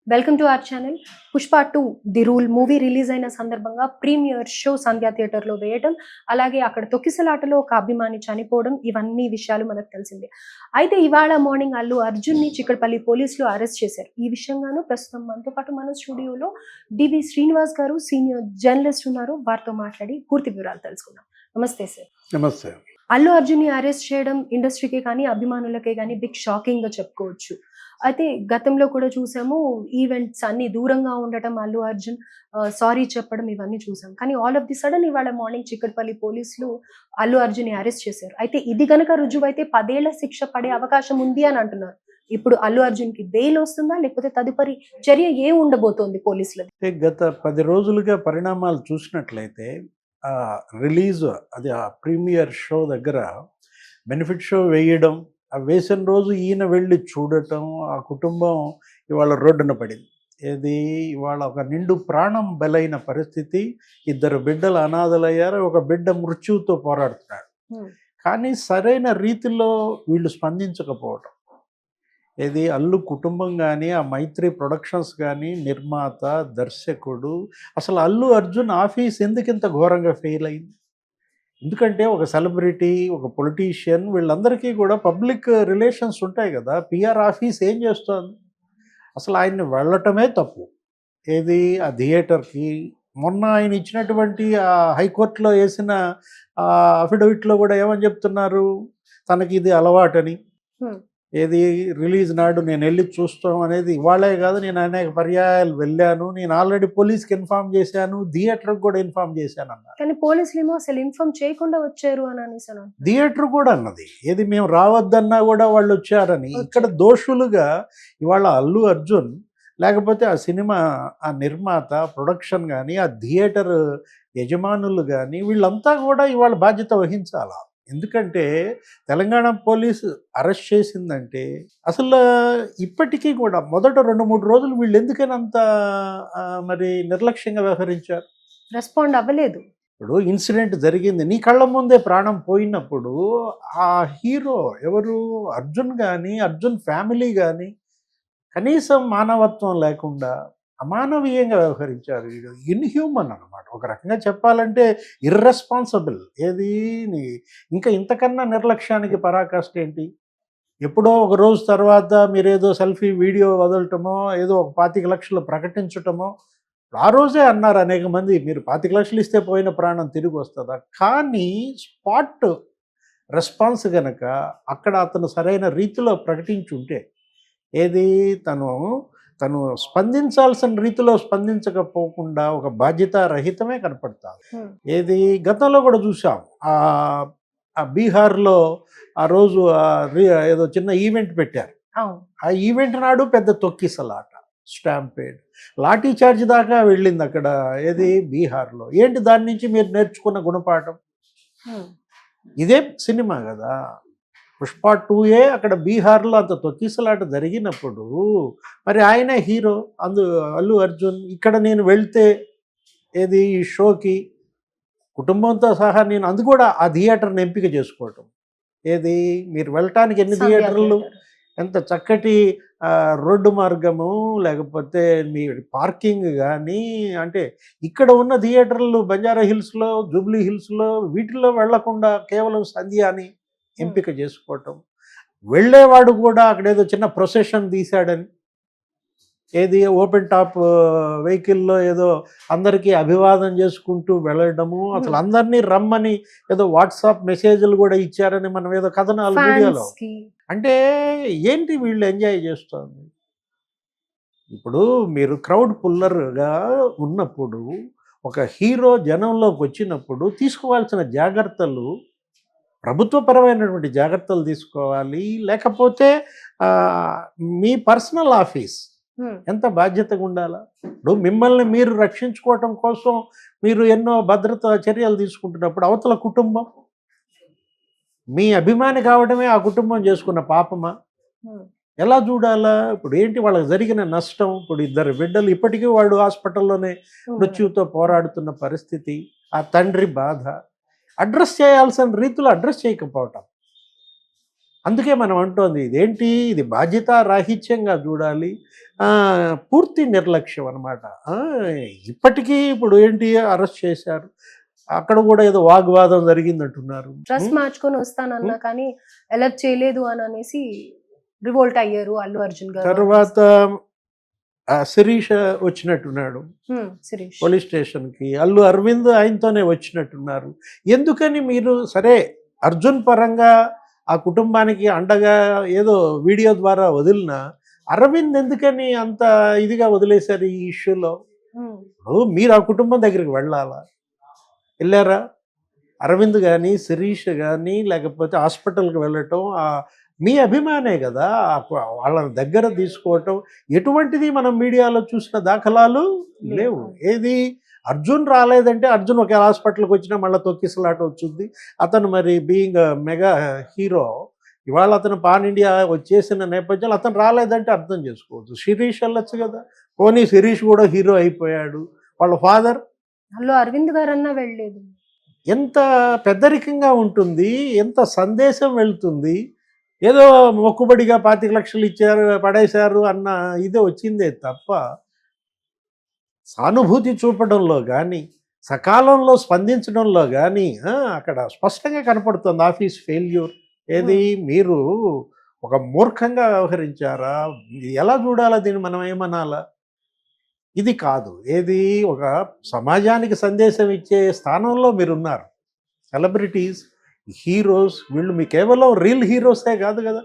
Welcome to our channel. 'Pushpa 2 the rule' movie release అయిన సందర్భంగా premiere show సంధ్యా థియేటర్‌లో వేయటం, అలాగే అక్కడ తొక్కిసలాటలో ఒక అభిమాని చనిపోవడం, ఇవన్నీ విషయాలు మనకు తెలిసిందే. అయితే ఇవాళ మార్నింగ్ అల్లు అర్జున్‌ని చిక్కడపల్లి పోలీసులు అరెస్ట్ చేశారు. ఈ విషయంగాను ప్రస్తుతం మనతో పాటు మన స్టూడియోలో డివి శ్రీనివాస్ గారు సీనియర్ జర్నలిస్ట్ ఉన్నారు. వారితో మాట్లాడి పూర్తి వివరాలు తెలుసుకుందాం. నమస్తే సార్. నమస్తే. అల్లు అర్జున్‌ని అరెస్ట్ చేయడం ఇండస్ట్రీకే కానీ, అభిమానులకే గానీ బిగ్ షాకింగ్‌గా చెప్పుకోవచ్చు. అయితే గతంలో కూడా చూసాము, ఈవెంట్స్ అన్నీ దూరంగా ఉండటం, అల్లు అర్జున్ సారీ చెప్పడం ఇవన్నీ చూసాం. కానీ ఆల్ ఆఫ్ ది సడన్ ఇవాళ మార్నింగ్ చిక్కడపల్లి పోలీసులు అల్లు అర్జున్‌ని అరెస్ట్ చేశారు. అయితే ఇది గనక రుజువైతే 10 ఏళ్ల శిక్ష పడే అవకాశం ఉంది అని అంటున్నారు. ఇప్పుడు అల్లు అర్జున్‌కి బెయిల్ వస్తుందా? లేకపోతే తదుపరి చర్య ఉండబోతోంది పోలీసులది? గత 10 రోజులుగా పరిణామాలు చూసినట్లయితే రిలీజ్ అది ఆ ప్రీమియర్ షో దగ్గర బెనిఫిట్ షో వేయడం, ఆ వేసిన రోజు ఈయన వెళ్ళి చూడటం, ఆ కుటుంబం ఇవాళ రోడ్డున పడింది. ఏది ఇవాళ ఒక నిండు ప్రాణం బలైన పరిస్థితి. 2 బిడ్డలు అనాథలయ్యారు. ఒక బిడ్డ మృత్యువుతో పోరాడుతున్నాడు. కానీ సరైన రీతిలో వీళ్ళు స్పందించకపోవటం, ఏది అల్లు కుటుంబం కానీ, ఆ మైత్రి ప్రొడక్షన్స్ కానీ, నిర్మాత, దర్శకుడు, అసలు అల్లు అర్జున్ ఆఫీస్ ఎందుకు ఇంత ఘోరంగా ఫెయిల్ అయింది? ఎందుకంటే ఒక సెలబ్రిటీ, ఒక పొలిటీషియన్, వీళ్ళందరికీ కూడా పబ్లిక్ రిలేషన్స్ ఉంటాయి కదా. పిఆర్ ఆఫీస్ ఏం చేస్తోంది? అసలు ఆయన్ని వెళ్ళటమే తప్పు. ఏది ఆ థియేటర్కి మొన్న ఆయన ఇచ్చినటువంటి ఆ హైకోర్టులో వేసిన అఫిడవిట్లో కూడా ఏమని చెప్తున్నారు? తనకి ఇది అలవాటని. ఏది రిలీజ్ నాడు నేను వెళ్ళి చూస్తాం అనేది ఇవాళే కాదు, నేను అనేక పర్యాయాలు వెళ్ళాను, నేను ఆల్రెడీ పోలీస్కి ఇన్ఫార్మ్ చేశాను, థియేటర్కి కూడా ఇన్ఫార్మ్ చేశాను అన్నారు. కానీ పోలీసులు ఏమో అసలు ఇన్ఫార్మ్ చేయకుండా వచ్చారు అని అనేసి థియేటర్ కూడా అన్నది ఏది మేము రావద్దన్నా కూడా వాళ్ళు వచ్చారని. ఇక్కడ దోషులుగా ఇవాళ అల్లు అర్జున్, లేకపోతే ఆ సినిమా ఆ నిర్మాత, ప్రొడక్షన్ కానీ, ఆ థియేటర్ యజమానులు కానీ, వీళ్ళంతా కూడా ఇవాళ బాధ్యత వహించాలా. ఎందుకంటే తెలంగాణ పోలీసు అరెస్ట్ చేసిందంటే అసలు ఇప్పటికీ కూడా మొదట 2-3 రోజులు వీళ్ళు ఎందుకనంత మరి నిర్లక్ష్యంగా వ్యవహరించారు? రెస్పాండ్ అవ్వలేదు. ఇప్పుడు ఇన్సిడెంట్ జరిగింది, నీ కళ్ళ ముందే ప్రాణం పోయినప్పుడు ఆ హీరో ఎవరు? అర్జున్ కానీ, అర్జున్ ఫ్యామిలీ కానీ కనీసం మానవత్వం లేకుండా అమానవీయంగా వ్యవహరించారు. ఇన్హ్యూమన్ అనమాట. ఒక రకంగా చెప్పాలంటే ఇర్రెస్పాన్సిబుల్. ఏది ఇంకా ఇంతకన్నా నిర్లక్ష్యానికి పరాకాష్ట ఏంటి? ఎప్పుడో ఒక రోజు తర్వాత మీరేదో సెల్ఫీ వీడియో వదలటమో, ఏదో ఒక 25 లక్షలు ప్రకటించటమో, ఆ రోజే అన్నారు అనేక మంది, మీరు 25 లక్షలు ఇస్తే పోయిన ప్రాణం తిరిగి వస్తుందా? కానీ స్పాట్ రెస్పాన్స్ గనక అక్కడ అతను సరైన రీతిలో ప్రకటించుంటే, ఏది తను స్పందించాల్సిన రీతిలో స్పందించకపోకుండా ఒక బాధ్యతారహితమే కనపడతారు. ఏది గతంలో కూడా చూసాం, ఆ బీహార్లో ఆ రోజు ఏదో చిన్న ఈవెంట్ పెట్టారు. ఆ ఈవెంట్ నాడు పెద్ద తొక్కిసలాట, స్టాంపేడ్, లాఠీ చార్జ్ దాకా వెళ్ళింది అక్కడ. ఏది బీహార్లో. ఏంటి దాని నుంచి మీరు నేర్చుకున్న గుణపాఠం? ఇదే సినిమా కదా. పుష్ప 2 అక్కడ బీహార్లో అంత తొక్కిసలాట జరిగినప్పుడు మరి ఆయన హీరో అల్లు అర్జున్, ఇక్కడ నేను వెళ్తే ఏది ఈ షోకి కుటుంబంతో సహా నేను అది కూడా ఆ థియేటర్ని ఎంపిక చేసుకోవటం. ఏది మీరు వెళ్ళటానికి ఎన్ని థియేటర్లు, ఎంత చక్కటి రోడ్డు మార్గము, లేకపోతే మీ పార్కింగ్ కానీ, అంటే ఇక్కడ ఉన్న థియేటర్లు బంజారా హిల్స్లో, జూబ్లీ హిల్స్లో, వీటిల్లో వెళ్లకుండా కేవలం సంధ్య అని ఎంపిక చేసుకోవటం. వెళ్ళేవాడు కూడా అక్కడేదో చిన్న ప్రొసెషన్ తీశాడని, ఏది ఓపెన్ టాప్ వెహికల్లో ఏదో అందరికీ అభివాదం చేసుకుంటూ వెళ్ళడము, అసలు అందరినీ రమ్మని ఏదో వాట్సాప్ మెసేజ్లు కూడా ఇచ్చారని మనం ఏదో కథనాలు వీడియోలో. అంటే ఏంటి వీళ్ళు ఎంజాయ్ చేస్తుంది? ఇప్పుడు మీరు క్రౌడ్ పుల్లర్గా ఉన్నప్పుడు, ఒక హీరో జనంలోకి వచ్చినప్పుడు తీసుకోవాల్సిన జాగ్రత్తలు, ప్రభుత్వపరమైనటువంటి జాగ్రత్తలు తీసుకోవాలి. లేకపోతే మీ పర్సనల్ ఆఫీస్ ఎంత బాధ్యతగా ఉండాలా? ఇప్పుడు మిమ్మల్ని మీరు రక్షించుకోవటం కోసం మీరు ఎన్నో భద్రతా చర్యలు తీసుకుంటున్నప్పుడు అవతల కుటుంబం, మీ అభిమాని కావడమే ఆ కుటుంబం చేసుకున్న పాపమా? ఎలా చూడాలా? ఇప్పుడు ఏంటి వాళ్ళకి జరిగిన నష్టం? ఇప్పుడు 2 బిడ్డలు ఇప్పటికీ వాడు హాస్పిటల్లోనే మృత్యువుతో పోరాడుతున్న పరిస్థితి, ఆ తండ్రి బాధ అడ్రస్ చేయాల్సిన రీతిలో అడ్రస్ చేయకపోవటం, అందుకే మనం అంటోంది ఇదేంటి, ఇది బాధ్యతారాహిత్యంగా చూడాలి, పూర్తి నిర్లక్ష్యం అనమాట. ఇప్పటికీ ఇప్పుడు ఏంటి అరెస్ట్ చేశారు, అక్కడ కూడా ఏదో వాగ్వాదం జరిగిందంటున్నారు. డ్రెస్ మార్చుకొని వస్తానన్నా కానీ ఎలర్ట్ చేయలేదు అని అనేసి రివోల్ట్ అయ్యారు అల్లు అర్జున్ గారు. తర్వాత శిరీష వచ్చినట్టున్నాడు శిరీష్ పోలీస్ స్టేషన్కి, అల్లు అరవింద్ ఆయనతోనే వచ్చినట్టున్నారు. ఎందుకని మీరు సరే అర్జున్ పరంగా ఆ కుటుంబానికి అండగా ఏదో వీడియో ద్వారా వదిలినా అరవింద్ ఎందుకని అంత ఇదిగా వదిలేశారు ఈ ఇష్యూలో? మీరు ఆ కుటుంబం దగ్గరికి వెళ్ళాలా? వెళ్ళారా? అరవింద్ కానీ శిరీష్ కానీ లేకపోతే హాస్పిటల్కి వెళ్ళటం మీ అభిమానే కదా, వాళ్ళని దగ్గర తీసుకోవటం ఎటువంటిది మనం మీడియాలో చూసిన దాఖలాలు లేవు. ఏది అర్జున్ రాలేదంటే అర్జున్ ఒక హాస్పిటల్కి వచ్చినా మళ్ళీ తొక్కిసలాట వచ్చింది. అతను మరి బీయింగ్ మెగా హీరో ఇవాళ అతను పాన్ ఇండియా వచ్చేసిన నేపథ్యంలో అతను రాలేదంటే అర్థం చేసుకోవచ్చు. శిరీష్ వెళ్ళొచ్చు కదా, పోనీ శిరీష్ కూడా హీరో అయిపోయాడు. వాళ్ళ ఫాదర్ అల్లు అరవింద్ గారన్నా వెళ్ళలేదు. ఎంత పెద్దరికంగా ఉంటుంది, ఎంత సందేశం వెళ్తుంది. ఏదో మొక్కుబడిగా 25 లక్షలు ఇచ్చారు పడేశారు అన్న ఇదే వచ్చిందే తప్ప సానుభూతి చూపడంలో కానీ సకాలంలో స్పందించడంలో కానీ అక్కడ స్పష్టంగా కనపడుతుంది ఆఫీస్ ఫెయిల్యూర్. ఏది మీరు ఒక మూర్ఖంగా వ్యవహరించారా, ఎలా చూడాలా దీన్ని, మనం ఏమనాలా? ఇది కాదు. ఏది ఒక సమాజానికి సందేశం ఇచ్చే స్థానంలో మీరున్నారు. సెలబ్రిటీస్, హీరోస్, వీళ్ళు మీ కేవలం రియల్ హీరోసే కాదు కదా,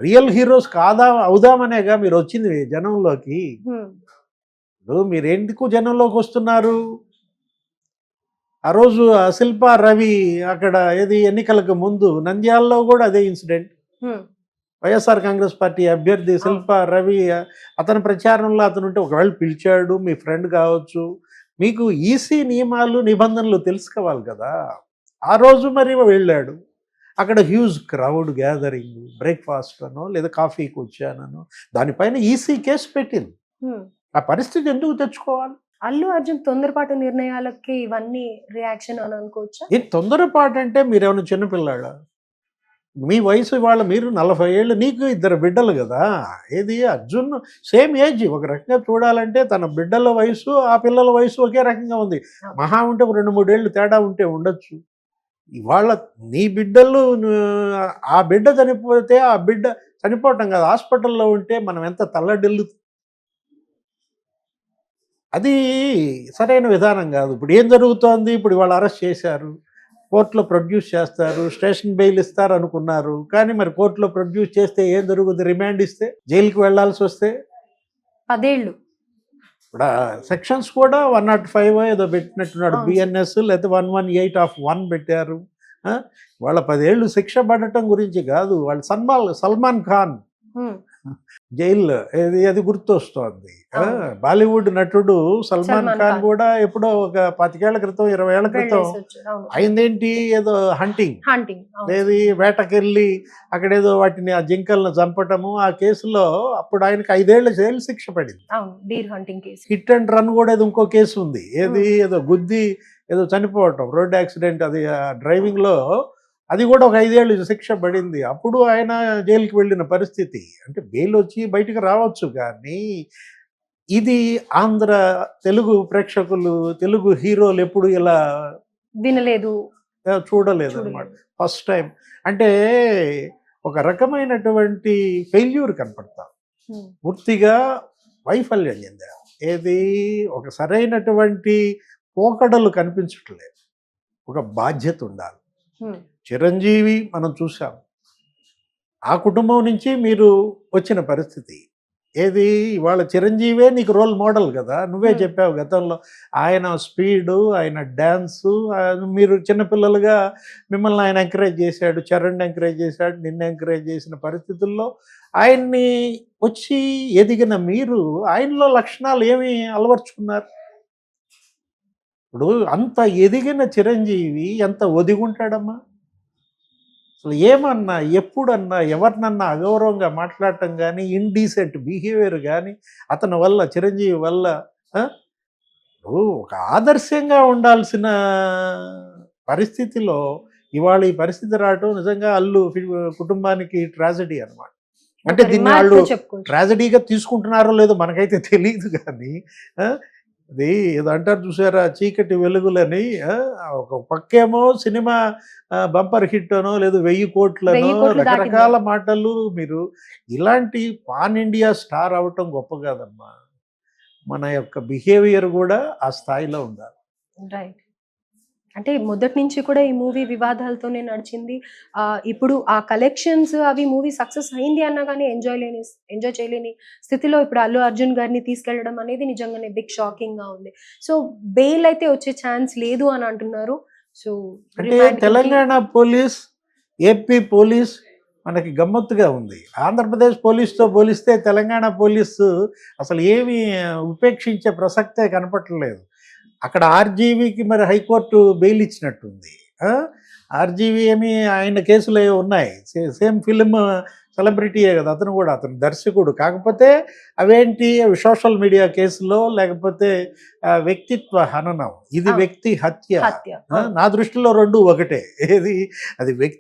రియల్ హీరోస్ అవుదామనేగా మీరు వచ్చింది జనంలోకి. మీరు ఎందుకు జనంలోకి వస్తున్నారు? ఆ రోజు శిల్పా రవి అక్కడ ఏది ఎన్నికలకు ముందు నంద్యాలలో కూడా అదే ఇన్సిడెంట్. వైఎస్ఆర్ కాంగ్రెస్ పార్టీ అభ్యర్థి శిల్పా రవి అతని ప్రచారంలో అతను ఉంటే ఒకవేళ పిలిచాడు, మీ ఫ్రెండ్ కావచ్చు, మీకు ఈసీ నియమాలు నిబంధనలు తెలుసుకోవాలి కదా. ఆ రోజు మరి వెళ్ళాడు, అక్కడ హ్యూజ్ క్రౌడ్ గ్యాదరింగ్, బ్రేక్ఫాస్ట్ అనో లేదా కాఫీకి వచ్చానో దానిపైన ఈసీ కేసు పెట్టింది. ఆ పరిస్థితి ఎందుకు తెచ్చుకోవాలి? అల్లు అర్జున్ తొందరపాటు నిర్ణయాలకి ఇవన్నీ రియాక్షన్ అని అనుకోవచ్చా? ఈ తొందరపాటు అంటే మీరేమైనా చిన్నపిల్లాడా? మీ వయసు ఇవాళ మీరు 40 ఏళ్ళు, నీకు 2 బిడ్డలు కదా. ఏది అర్జున్ సేమ్ ఏజ్, ఒక రకంగా చూడాలంటే తన బిడ్డల వయసు ఆ పిల్లల వయసు ఒకే రకంగా ఉంది. మహా ఉంటే 2-3 ఏళ్ళు తేడా ఉంటే ఉండొచ్చు. ఇవాళ నీ బిడ్డలు ఆ బిడ్డ చనిపోతే ఆ బిడ్డ చనిపోవటం కాదు, హాస్పిటల్లో ఉంటే మనం ఎంత తల్లడిల్లు, అది సరైన విధానం కాదు. ఇప్పుడు ఏం జరుగుతోంది, ఇప్పుడు ఇవాళ అరెస్ట్ చేశారు, కోర్టులో ప్రొడ్యూస్ చేస్తారు, స్టేషన్ బెయిల్ ఇస్తారు అనుకున్నారు, కానీ మరి కోర్టులో ప్రొడ్యూస్ చేస్తే ఏం జరుగుతుంది? రిమాండ్ ఇస్తే జైలుకి వెళ్లాల్సి వస్తే 10 ఏళ్ళు. ఇప్పుడు సెక్షన్స్ కూడా 105 ఏదో పెట్టినట్టున్నాడు, బిఎన్ఎస్ లేదా 118(1) పెట్టారు. వాళ్ళ 10 ఏళ్ళు శిక్ష పడటం గురించి కాదు, వాళ్ళు సల్మాన్ ఖాన్ జైల్లో అది గుర్తొస్తోంది. బాలీవుడ్ నటుడు సల్మాన్ ఖాన్ కూడా ఎప్పుడో ఒక 25 ఏళ్ల క్రితం 20 ఏళ్ల క్రితం అయిందేంటి, ఏదో హంటింగ్ ఏది వేటకెళ్ళి అక్కడేదో వాటిని ఆ జింకలను చంపటము, ఆ కేసులో అప్పుడు ఆయనకి 5 ఏళ్ల జైలు శిక్ష పడింది. హిట్ అండ్ రన్ కూడా ఏదో ఇంకో కేసు ఉంది, ఏదో గుద్ది ఏదో చనిపోవటం, రోడ్ యాక్సిడెంట్, అది డ్రైవింగ్లో, అది కూడా ఒక 5 ఏళ్ళు శిక్ష పడింది. అప్పుడు ఆయన జైలుకి వెళ్ళిన పరిస్థితి. అంటే బెయిల్ వచ్చి బయటకు రావచ్చు, కానీ ఇది ఆంధ్ర తెలుగు ప్రేక్షకులు, తెలుగు హీరోలు ఎప్పుడు ఇలా వినలేదు, చూడలేదు అన్నమాట. ఫస్ట్ టైం అంటే ఒక రకమైనటువంటి ఫెయిల్యూర్ కనపడతాం, పూర్తిగా వైఫల్యం చెందారు. ఏది ఒక సరైనటువంటి పోకడలు కనిపించట్లేదు. ఒక బాధ్యత ఉండాలి. చిరంజీవి మనం చూసాం, ఆ కుటుంబం నుంచి మీరు వచ్చిన పరిస్థితి. ఏది ఇవాళ చిరంజీవే నీకు రోల్ మోడల్ కదా, నువ్వే చెప్పావు గతంలో. ఆయన స్పీడు, ఆయన డ్యాన్సు, మీరు చిన్నపిల్లలుగా మిమ్మల్ని ఆయన ఎంకరేజ్ చేశాడు, చరణ్ ఎంకరేజ్ చేశాడు, నిన్ను ఎంకరేజ్ చేసిన పరిస్థితుల్లో ఆయన్ని వచ్చి ఎదిగిన మీరు ఆయనలో లక్షణాలు ఏమి అలవర్చుకున్నారు? ఇప్పుడు అంత ఎదిగిన చిరంజీవి ఎంత ఒదిగుంటాడమ్మా? అసలు ఏమన్నా, ఎప్పుడన్నా, ఎవరినన్నా అగౌరవంగా మాట్లాడటం కానీ, ఇండీసెంట్ బిహేవియర్ కానీ అతని వల్ల, చిరంజీవి వల్ల ఒక ఆదర్శంగా ఉండాల్సిన పరిస్థితిలో ఇవాళ ఈ పరిస్థితి రావటం నిజంగా అల్లు కుటుంబానికి ట్రాజడీ అన్నమాట. అంటే ఒక దీన్ని remark వాళ్ళు గా చెప్పుకోవచ్చు. ట్రాజడీగా తీసుకుంటున్నారో లేదో మనకైతే తెలియదు కానీ అది ఏదో అంటారు చూసారా, చీకటి వెలుగులని. ఒక పక్కేమో సినిమా బంపర్ హిట్ అనో లేదు 1000 కోట్లనో 1000 కోట్లు రకరకాల దాటింది. మాటలు. మీరు ఇలాంటి పాన్ ఇండియా స్టార్ అవటం గొప్ప కాదమ్మా, మన యొక్క బిహేవియర్ కూడా ఆ స్థాయిలో ఉండాలి. రైట్. అంటే మొదటి నుంచి కూడా ఈ మూవీ వివాదాలతోనే నడిచింది. ఇప్పుడు ఆ కలెక్షన్స్ అవి మూవీ సక్సెస్ అయింది అన్నా కానీ ఎంజాయ్ చేయలేని స్థితిలో ఇప్పుడు అల్లు అర్జున్ గారిని తీసుకెళ్లడం అనేది నిజంగానే బిగ్ షాకింగ్ గా ఉంది. సో బెయిల్ అయితే వచ్చే ఛాన్స్ లేదు అని అంటున్నారు. సో అంటే తెలంగాణ పోలీస్, ఏపీ పోలీస్ మనకి గమ్మత్తుగా ఉంది. ఆంధ్రప్రదేశ్ పోలీస్తో పోలిస్తే తెలంగాణ పోలీసు అసలు ఏమీ ఉపేక్షించే ప్రసక్తే కనపడలేదు. అక్కడ ఆర్జీవీకి మరి హైకోర్టు బెయిల్ ఇచ్చినట్టుంది. ఆర్జీవీ ఏమి ఆయన కేసులు ఏవో ఉన్నాయి. సేమ్ ఫిలిం సెలబ్రిటీయే కదా అతను కూడా, అతను దర్శకుడు. కాకపోతే అవేంటి సోషల్ మీడియా కేసులో లేకపోతే వ్యక్తిత్వ హననం, ఇది వ్యక్తి హత్య. హత్య. నా దృష్టిలో రెండు ఒకటే. ఏది అది వ్యక్తి